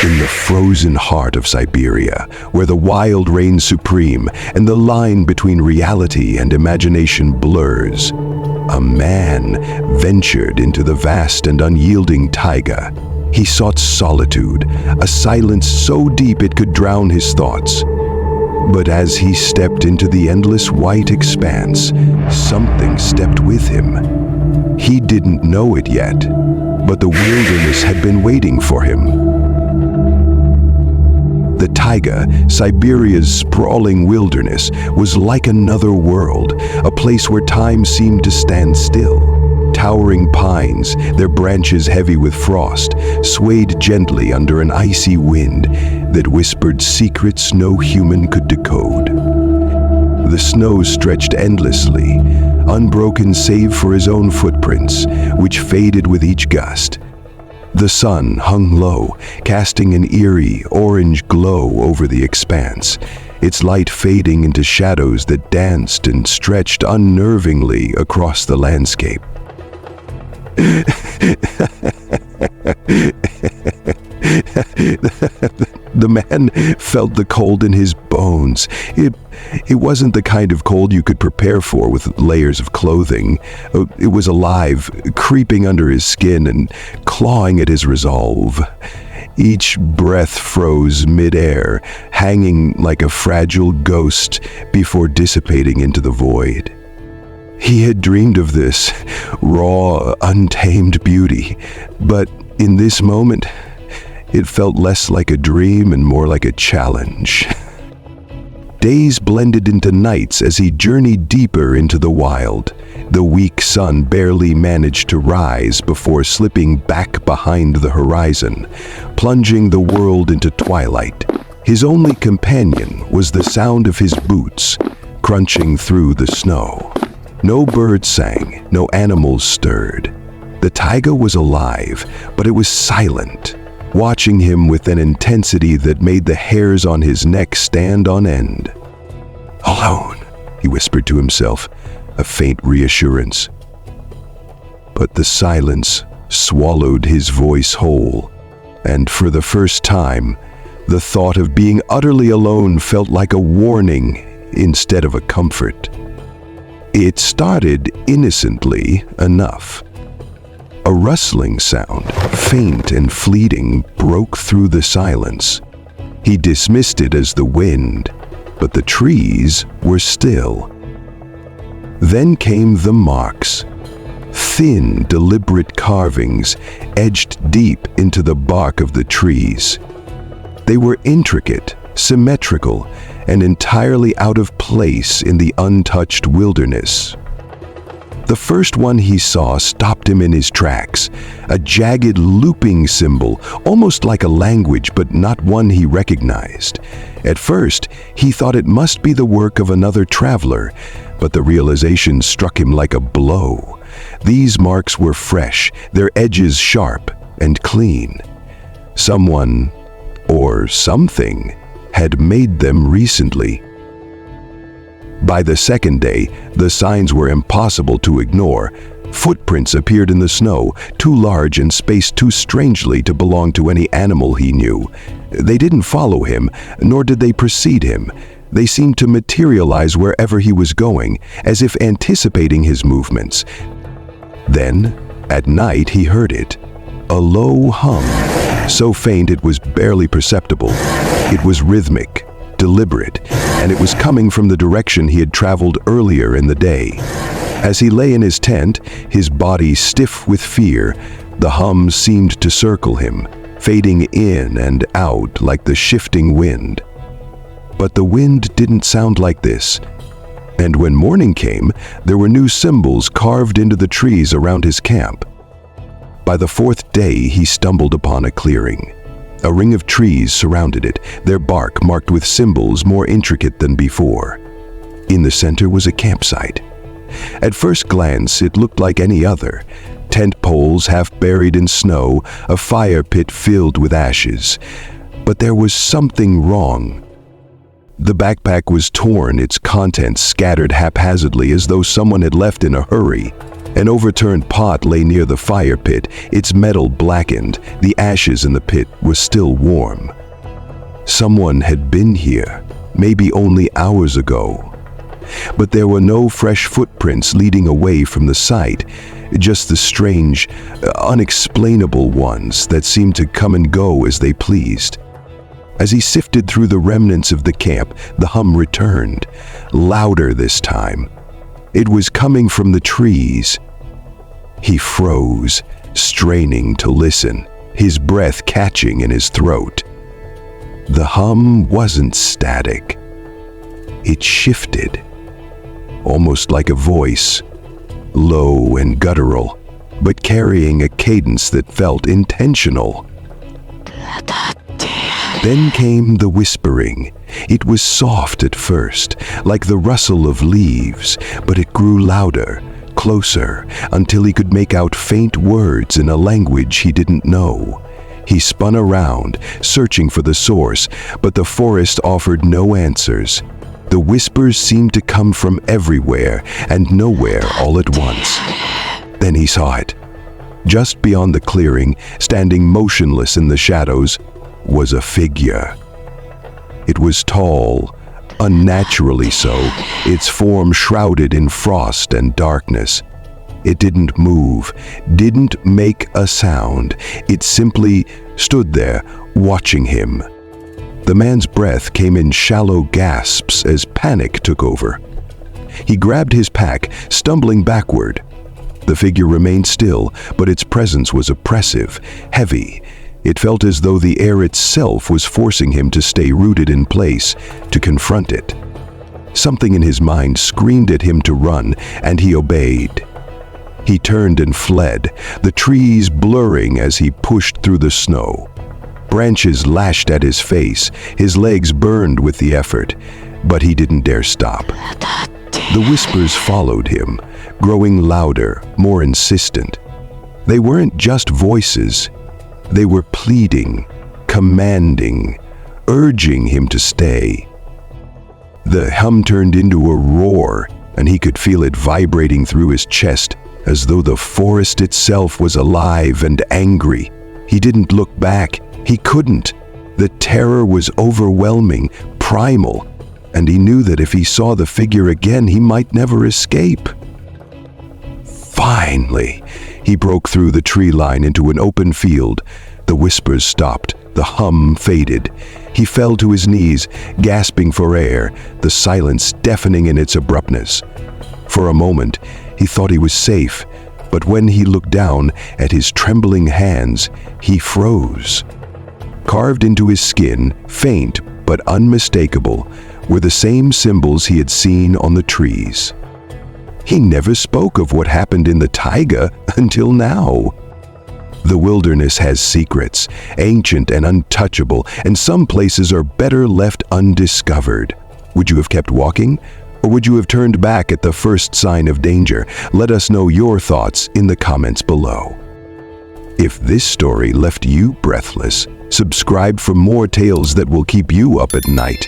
In the frozen heart of Siberia, where the wild reigns supreme and the line between reality and imagination blurs, a man ventured into the vast and unyielding taiga. He sought solitude, a silence so deep it could drown his thoughts. But as he stepped into the endless white expanse, something stepped with him. He didn't know it yet, but the wilderness had been waiting for him. The taiga, Siberia's sprawling wilderness, was like another world, a place where time seemed to stand still. Towering pines, their branches heavy with frost, swayed gently under an icy wind that whispered secrets no human could decode. The snow stretched endlessly, unbroken save for his own footprints, which faded with each gust. The sun hung low, casting an eerie, orange glow over the expanse, its light fading into shadows that danced and stretched unnervingly across the landscape. The man felt the cold in his bones. It wasn't the kind of cold you could prepare for with layers of clothing. It was alive, creeping under his skin and clawing at his resolve. Each breath froze mid-air, hanging like a fragile ghost before dissipating into the void. He had dreamed of this raw, untamed beauty, but in this moment, it felt less like a dream and more like a challenge. Days blended into nights as he journeyed deeper into the wild. The weak sun barely managed to rise before slipping back behind the horizon, plunging the world into twilight. His only companion was the sound of his boots, crunching through the snow. No birds sang, no animals stirred. The taiga was alive, but it was silent, watching him with an intensity that made the hairs on his neck stand on end. "Alone," he whispered to himself, a faint reassurance. But the silence swallowed his voice whole, and for the first time, the thought of being utterly alone felt like a warning instead of a comfort. It started innocently enough. A rustling sound, faint and fleeting, broke through the silence. He dismissed it as the wind, but the trees were still. Then came the marks. Thin, deliberate carvings edged deep into the bark of the trees. They were intricate, symmetrical, and entirely out of place in the untouched wilderness. The first one he saw stopped him in his tracks, a jagged looping symbol, almost like a language, but not one he recognized. At first, he thought it must be the work of another traveler, but the realization struck him like a blow. These marks were fresh, their edges sharp and clean. Someone, or something, had made them recently. By the second day, the signs were impossible to ignore. Footprints appeared in the snow, too large and spaced too strangely to belong to any animal he knew. They didn't follow him, nor did they precede him. They seemed to materialize wherever he was going, as if anticipating his movements. Then, at night, he heard it. A low hum, so faint it was barely perceptible. It was rhythmic, deliberate, and it was coming from the direction he had traveled earlier in the day. As he lay in his tent, his body stiff with fear, the hum seemed to circle him, fading in and out like the shifting wind. But the wind didn't sound like this. And when morning came, there were new symbols carved into the trees around his camp. By the fourth day, he stumbled upon a clearing. A ring of trees surrounded it, their bark marked with symbols more intricate than before. In the center was a campsite. At first glance, it looked like any other. Tent poles half buried in snow, a fire pit filled with ashes. But there was something wrong. The backpack was torn, its contents scattered haphazardly as though someone had left in a hurry. An overturned pot lay near the fire pit, its metal blackened. The ashes in the pit were still warm. Someone had been here, maybe only hours ago. But there were no fresh footprints leading away from the site, just the strange, unexplainable ones that seemed to come and go as they pleased. As he sifted through the remnants of the camp, the hum returned, louder this time. It was coming from the trees. He froze, straining to listen, his breath catching in his throat. The hum wasn't static. It shifted, almost like a voice, low and guttural, but carrying a cadence that felt intentional. Then came the whispering. It was soft at first, like the rustle of leaves, but it grew louder, closer, until he could make out faint words in a language he didn't know. He spun around, searching for the source, but the forest offered no answers. The whispers seemed to come from everywhere and nowhere all at once. Then he saw it. Just beyond the clearing, standing motionless in the shadows, was a figure. It was tall, unnaturally so, its form shrouded in frost and darkness. It didn't move, didn't make a sound. It simply stood there, watching him. The man's breath came in shallow gasps as panic took over. He grabbed his pack, stumbling backward. The figure remained still, but its presence was oppressive, heavy. It felt as though the air itself was forcing him to stay rooted in place, to confront it. Something in his mind screamed at him to run, and he obeyed. He turned and fled, the trees blurring as he pushed through the snow. Branches lashed at his face, his legs burned with the effort, but he didn't dare stop. The whispers followed him, growing louder, more insistent. They weren't just voices. They were pleading, commanding, urging him to stay. The hum turned into a roar, and he could feel it vibrating through his chest, as though the forest itself was alive and angry. He didn't look back. He couldn't. The terror was overwhelming, primal, and he knew that if he saw the figure again, he might never escape. Finally, he broke through the tree line into an open field. The whispers stopped. The hum faded. He fell to his knees, gasping for air, the silence deafening in its abruptness. For a moment, he thought he was safe, but when he looked down at his trembling hands, he froze. Carved into his skin, faint but unmistakable, were the same symbols he had seen on the trees. He never spoke of what happened in the taiga until now. The wilderness has secrets, ancient and untouchable, and some places are better left undiscovered. Would you have kept walking? Or would you have turned back at the first sign of danger? Let us know your thoughts in the comments below. If this story left you breathless, subscribe for more tales that will keep you up at night.